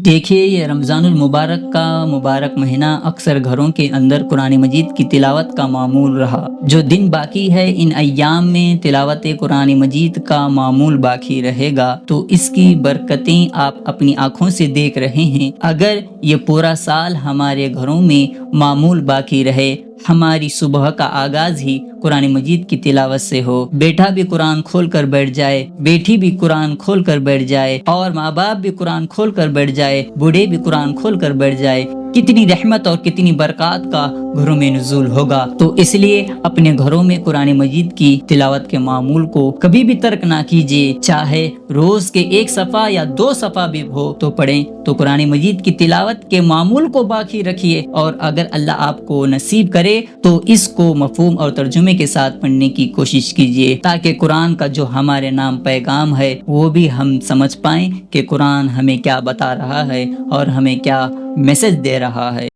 دیکھیے، یہ رمضان المبارک کا مبارک مہینہ اکثر گھروں کے اندر قرآن مجید کی تلاوت کا معمول رہا۔ جو دن باقی ہے ان ایام میں تلاوت قرآن مجید کا معمول باقی رہے گا، تو اس کی برکتیں آپ اپنی آنکھوں سے دیکھ رہے ہیں۔ اگر یہ پورا سال ہمارے گھروں میں معمول باقی رہے، ہماری صبح کا آغاز ہی قرآن مجید کی تلاوت سے ہو، بیٹا بھی قرآن کھول کر بیٹھ جائے، بیٹی بھی قرآن کھول کر بیٹھ جائے، اور ماں باپ بھی قرآن کھول کر بیٹھ جائے، بوڑھے بھی قرآن کھول کر بیٹھ جائے، کتنی رحمت اور کتنی برکات کا گھروں میں نزول ہوگا۔ تو اس لیے اپنے گھروں میں قرآن مجید کی تلاوت کے معمول کو کبھی بھی ترک نہ کیجیے، چاہے روز کے 1 صفحہ یا 2 صفحہ بھی ہو تو پڑھیں، تو قرآن مجید کی تلاوت کے معمول کو باقی رکھیے، اور اگر اللہ آپ کو نصیب کرے تو اس کو مفہوم اور ترجمے کے ساتھ پڑھنے کی کوشش کیجیے، تاکہ قرآن کا جو ہمارے نام پیغام ہے وہ بھی ہم سمجھ پائیں کہ قرآن ہمیں کیا بتا رہا ہے اور ہمیں کیا میسج دے رہا ہے۔